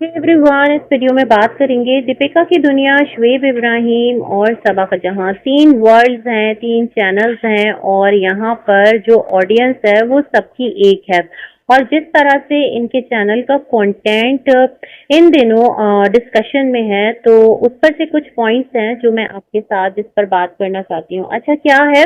Everyone, इस video में बात करेंगे दीपिका की दुनिया, शुएब इब्राहिम और सबा जहां। तीन वर्ल्ड्स हैं, तीन चैनल्स हैं और यहाँ पर जो ऑडियंस है वो सबकी एक है। और जिस तरह से इनके चैनल का कंटेंट इन दिनों डिस्कशन में है, तो उस पर से कुछ पॉइंट्स हैं जो मैं आपके साथ जिस पर बात करना चाहती हूँ। अच्छा, क्या है,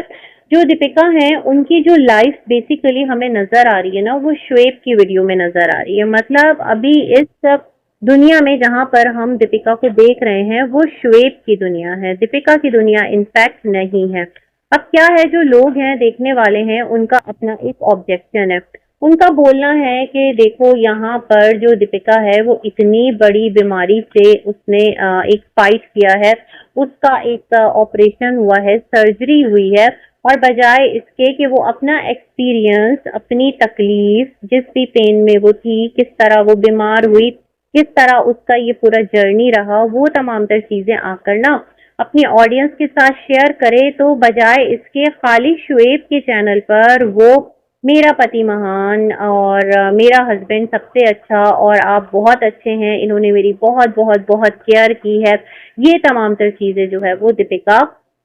जो दीपिका है उनकी जो लाइफ बेसिकली हमें नजर आ रही है ना, वो शुएब की वीडियो में नजर आ रही है। मतलब अभी इस दुनिया में जहां पर हम दीपिका को देख रहे हैं वो शुएब की दुनिया है, दीपिका की दुनिया इनफैक्ट नहीं है। अब क्या है, जो लोग हैं देखने वाले हैं उनका अपना एक ऑब्जेक्शन है। उनका बोलना है कि देखो, यहाँ पर जो दीपिका है वो इतनी बड़ी बीमारी से उसने एक फाइट किया है, उसका एक ऑपरेशन हुआ है, सर्जरी हुई है, और बजाय इसके कि वो अपना एक्सपीरियंस, अपनी तकलीफ, जिस भी पेन में वो थी, किस तरह वो बीमार हुई, किस तरह उसका ये पूरा जर्नी रहा, वो तमाम तर चीजें आकर ना अपनी ऑडियंस के साथ शेयर करे, तो बजाय इसके खाली शुएब के चैनल पर वो मेरा पति महान और मेरा हस्बैंड सबसे अच्छा और आप बहुत अच्छे हैं, इन्होंने मेरी बहुत बहुत बहुत केयर की है, ये तमाम तर चीजें जो है वो दीपिका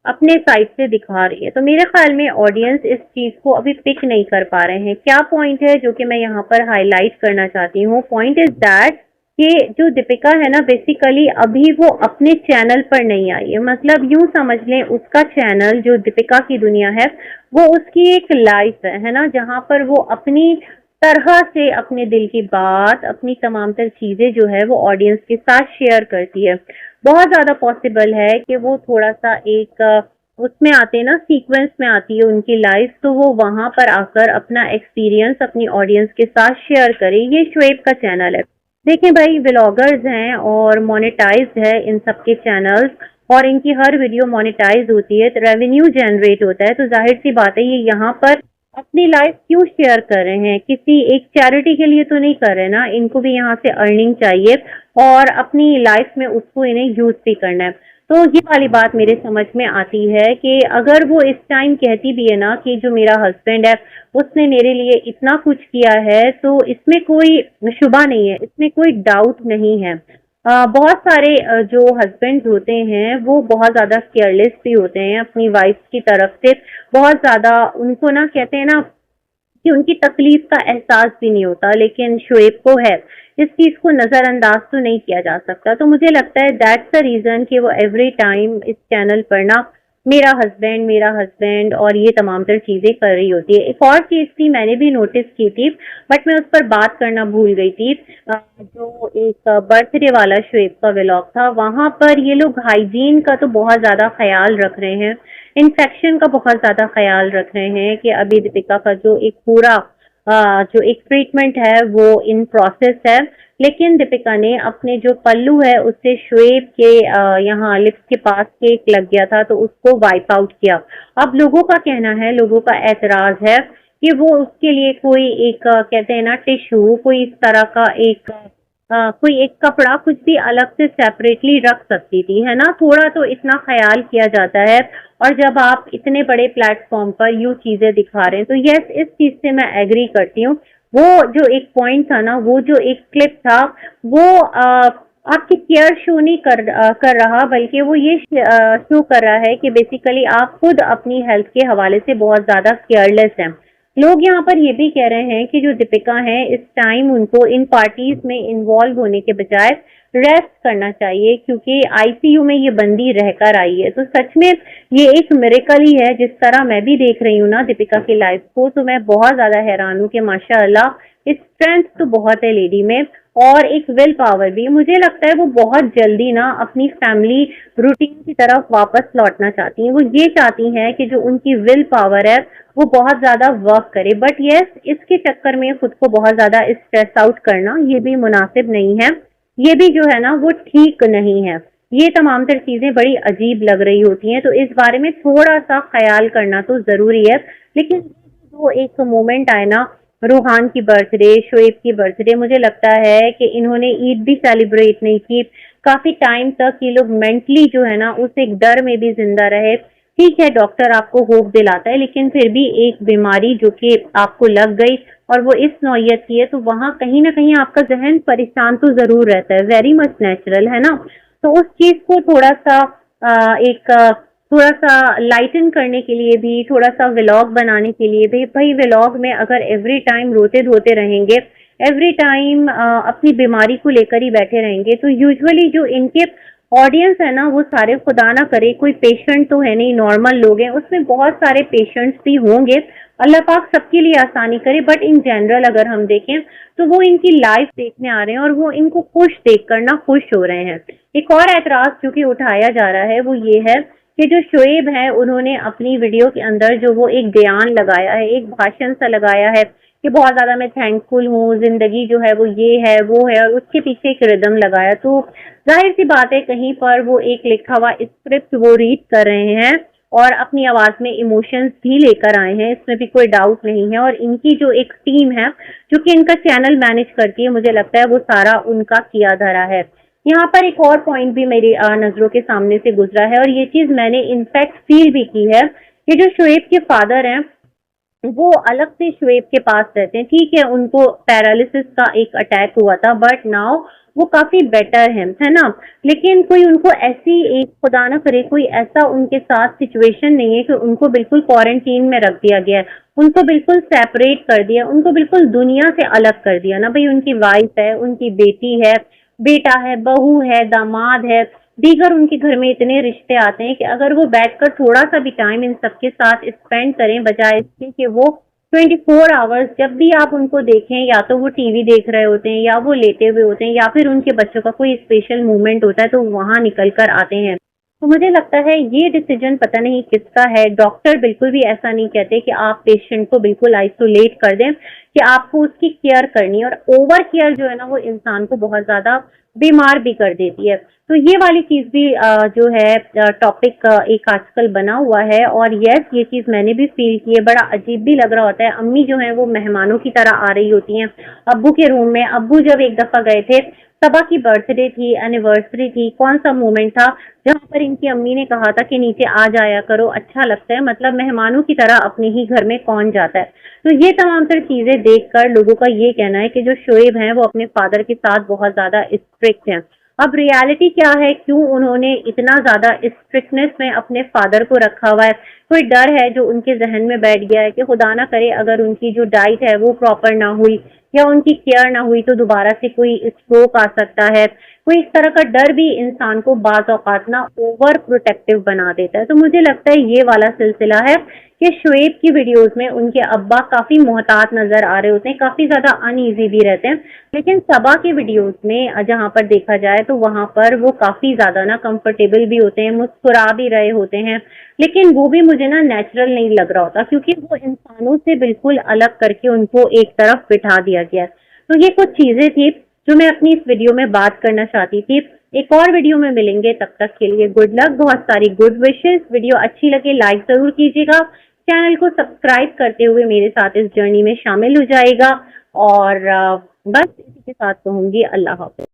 अपने साइड से दिखा रही है। तो मेरे ख्याल में ऑडियंस इस चीज को अभी पिक नहीं कर पा रहे हैं। क्या पॉइंट है जो कि मैं यहाँ पर हाईलाइट करना चाहती हूँ? पॉइंट इज दैट कि जो दीपिका है ना, बेसिकली अभी वो अपने चैनल पर नहीं आई है। मतलब यूं समझ लें, उसका चैनल जो दीपिका की दुनिया है वो उसकी एक लाइफ है ना, जहाँ पर वो अपनी तरह से अपने दिल की बात, अपनी तमाम तर चीजें जो है वो ऑडियंस के साथ शेयर करती है। बहुत ज्यादा पॉसिबल है कि वो थोड़ा सा एक उसमें आते हैं ना, सीक्वेंस में आती है उनकी लाइफ, तो वो वहां पर आकर अपना एक्सपीरियंस अपनी ऑडियंस के साथ शेयर करे। ये शुएब का चैनल है। देखिए भाई, व्लॉगर्स हैं और मोनेटाइज्ड है इन सबके चैनल्स, और इनकी हर वीडियो मोनेटाइज होती है, तो रेवेन्यू जनरेट होता है। तो जाहिर सी बात है, ये यहाँ पर अपनी लाइफ क्यों शेयर कर रहे हैं? किसी एक चैरिटी के लिए तो नहीं कर रहे ना, इनको भी यहाँ से अर्निंग चाहिए और अपनी लाइफ में उसको इन्हें यूज भी करना है। तो ये वाली बात मेरे समझ में आती है कि अगर वो इस टाइम कहती भी है ना कि जो मेरा हस्बैंड है उसने मेरे लिए इतना कुछ किया है, तो इसमें कोई शुबा नहीं है, इसमें कोई डाउट नहीं है। बहुत सारे जो हस्बैंड्स होते हैं वो बहुत ज्यादा केयरलेस भी होते हैं अपनी वाइफ की तरफ से। बहुत ज्यादा उनको ना, कहते हैं ना कि उनकी तकलीफ का एहसास भी नहीं होता, लेकिन शुएब को है। इस चीज को नजरअंदाज तो नहीं किया जा सकता। तो मुझे लगता है दैट्स द रीजन कि वो एवरी टाइम इस चैनल पर ना मेरा हस्बैंड और ये तमाम तर चीजें कर रही होती है। एक और चीज थी, मैंने भी नोटिस की थी, बट मैं उस पर बात करना भूल गई थी। जो एक बर्थडे वाला शुएब का व्लॉग था, वहां पर ये लोग हाइजीन का तो बहुत ज्यादा ख्याल रख रहे हैं, इन्फेक्शन का बहुत ज्यादा ख्याल रख रहे हैं कि अभी दीपिका का जो एक पूरा जो एक ट्रीटमेंट है वो इन प्रोसेस है। लेकिन दीपिका ने अपने जो पल्लू है उससे शुएब के यहाँ लिप्स के पास केक लग गया था, तो उसको वाइप आउट किया। अब लोगों का कहना है, लोगों का एतराज है कि वो उसके लिए कोई एक कहते हैं ना टिश्यू, कोई इस तरह का एक कोई एक कपड़ा कुछ भी अलग से सेपरेटली रख सकती थी, है ना। थोड़ा तो इतना ख्याल किया जाता है। और जब आप इतने बड़े प्लेटफॉर्म पर यूं चीजें दिखा रहे हैं, तो यस, इस चीज से मैं एग्री करती हूँ। वो जो एक पॉइंट था ना, वो जो एक क्लिप था, वो आपकी केयर शो नहीं कर रहा, बल्कि वो ये शो कर रहा है कि बेसिकली आप खुद अपनी हेल्थ के हवाले से बहुत ज्यादा केयरलेस हैं। लोग यहाँ पर ये भी कह रहे हैं कि जो दीपिका है, इस टाइम उनको इन पार्टीज में इन्वॉल्व होने के बजाय रेस्ट करना चाहिए, क्योंकि आईसीयू में ये बंदी रहकर आई है। तो सच में ये एक मिरेकल ही है। जिस तरह मैं भी देख रही हूँ ना दीपिका की लाइफ को, तो मैं बहुत ज्यादा हैरान हूँ कि माशाअल्लाह, इस स्ट्रेंथ तो बहुत है लेडी में, और एक विल पावर भी। मुझे लगता है वो बहुत जल्दी ना अपनी फैमिली रूटीन की तरफ वापस लौटना चाहती हैं। वो ये चाहती हैं कि जो उनकी विल पावर है वो बहुत ज्यादा वर्क करे। बट यस, इसके चक्कर में खुद को बहुत ज्यादा स्ट्रेस आउट करना ये भी मुनासिब नहीं है, ये भी जो है ना वो ठीक नहीं है। ये तमाम तर चीजें बड़ी अजीब लग रही होती हैं, तो इस बारे में थोड़ा सा ख्याल करना तो जरूरी है। लेकिन जो एक मोमेंट आए ना, रूहान की बर्थडे, शोएब की बर्थडे, मुझे लगता है कि इन्होंने ईद भी सेलिब्रेट नहीं की। काफी टाइम तक ये लोग मेंटली जो है ना उस एक डर में भी जिंदा रहे। ठीक है, डॉक्टर आपको होप दिलाता है, लेकिन फिर भी एक बीमारी जो कि आपको लग गई और वो इस नौइयत की है, तो वहाँ कहीं ना कहीं आपका जहन परेशान तो जरूर रहता है, वेरी मच नेचुरल है ना। तो उस चीज को थोड़ा सा थोड़ा सा लाइटन करने के लिए भी, थोड़ा सा व्लॉग बनाने के लिए भी, भाई व्लॉग में अगर एवरी टाइम रोते धोते रहेंगे, एवरी टाइम अपनी बीमारी को लेकर ही बैठे रहेंगे, तो यूजुअली जो इनके ऑडियंस है ना, वो सारे, खुदा ना करे कोई पेशेंट तो है नहीं, नॉर्मल लोग हैं, उसमें बहुत सारे पेशेंट्स भी होंगे, अल्लाह पाक सबके लिए आसानी करे, बट इन जनरल अगर हम देखें तो वो इनकी लाइफ देखने आ रहे हैं और वो इनको खुश देख कर ना खुश हो रहे हैं। एक और एतराज जो कि उठाया जा रहा है वो ये है कि जो शोएब है, उन्होंने अपनी वीडियो के अंदर जो वो एक बयान लगाया है, एक भाषण सा लगाया है कि बहुत ज्यादा मैं थैंकफुल हूँ, जिंदगी जो है वो ये है वो है, और उसके पीछे एक रिदम लगाया, तो जाहिर सी बात है कहीं पर वो एक लिखा हुआ स्क्रिप्ट वो रीड कर रहे हैं और अपनी आवाज में इमोशंस भी लेकर आए हैं, इसमें भी कोई डाउट नहीं है। और इनकी जो एक टीम है जो कि इनका चैनल मैनेज करती है, मुझे लगता है वो सारा उनका किया धरा है। यहाँ पर एक और पॉइंट भी मेरी नजरों के सामने से गुजरा है, और ये चीज मैंने इनफैक्ट फील भी की है कि जो शोएब के फादर हैं वो अलग से शोएब के पास रहते हैं। ठीक है, उनको पैरालिसिस का एक अटैक हुआ था, बट नाउ वो काफी बेटर है ना। लेकिन कोई उनको ऐसी, एक खुदा ना करे कोई ऐसा उनके साथ सिचुएशन नहीं है कि उनको बिल्कुल क्वारंटीन में रख दिया गया है, उनको बिल्कुल सेपरेट कर दिया, उनको बिल्कुल दुनिया से अलग कर दिया ना। भाई उनकी वाइफ है, उनकी बेटी है, बेटा है, बहू है, दामाद है, दीगर उनके घर में इतने रिश्ते आते हैं कि अगर वो बैठकर थोड़ा सा भी टाइम इन सबके साथ स्पेंड करें, बजाय इसके कि वो 24 आवर्स जब भी आप उनको देखें, या तो वो टीवी देख रहे होते हैं, या वो लेटे हुए होते हैं, या फिर उनके बच्चों का कोई स्पेशल मूवमेंट होता है तो वहां निकल कर आते हैं। तो मुझे लगता है ये डिसीजन पता नहीं किसका है। डॉक्टर बिल्कुल भी ऐसा नहीं कहते कि आप पेशेंट को बिल्कुल आइसोलेट कर दें, कि आपको उसकी केयर करनी है, और ओवर केयर जो है ना वो इंसान को बहुत ज्यादा बीमार भी कर देती है। तो ये वाली चीज भी जो है टॉपिक एक आजकल बना हुआ है, और यस ये चीज मैंने भी फील की है, बड़ा अजीब भी लग रहा होता है। अम्मी जो है वो मेहमानों की तरह आ रही होती हैं अब्बू के रूम में। अब्बू जब एक दफा गए थे, सबा की बर्थडे थी, एनिवर्सरी थी, कौन सा मोमेंट था जहाँ पर इनकी अम्मी ने कहा था कि नीचे आ जाया करो, अच्छा लगता है, मतलब मेहमानों की तरह अपने ही घर में कौन जाता है। तो ये तमाम तर चीजें देखकर लोगों का ये कहना है कि जो शोएब हैं वो अपने फादर के साथ बहुत ज्यादा स्ट्रिक्ट हैं। अब रियलिटी क्या है, क्यों उन्होंने इतना ज्यादा स्ट्रिक्टनेस में अपने फादर को रखा हुआ है? कोई डर है जो उनके जहन में बैठ गया है कि खुदा ना करे अगर उनकी जो डाइट है वो प्रॉपर ना हुई या उनकी केयर ना हुई तो दोबारा से कोई स्ट्रोक आ सकता है। कोई इस तरह का डर भी इंसान को बाज औकात ना ओवर प्रोटेक्टिव बना देता है। तो मुझे लगता है ये वाला सिलसिला है कि शोएब की वीडियोस में उनके अब्बा काफी मोहतात नजर आ रहे होते हैं, काफी ज्यादा अनईजी भी रहते हैं, लेकिन सबा के वीडियोस में जहां पर देखा जाए तो वहां पर वो काफी ज्यादा ना कंफर्टेबल भी होते हैं, मुस्कुरा भी रहे होते हैं, लेकिन वो भी मुझे ना नेचुरल नहीं लग रहा होता, क्योंकि वो इंसानों से बिल्कुल अलग करके उनको एक तरफ बिठा दिया गया। तो ये कुछ चीजें थी जो मैं अपनी इस वीडियो में बात करना चाहती थी। एक और वीडियो में मिलेंगे, तब तक के लिए गुड लक, बहुत सारी गुड विशेस। वीडियो अच्छी लगे लाइक जरूर कीजिएगा, चैनल को सब्सक्राइब करते हुए मेरे साथ इस जर्नी में शामिल हो जाएगा, और बस इसी के साथ कहूंगी अल्लाह हाफ़िज़।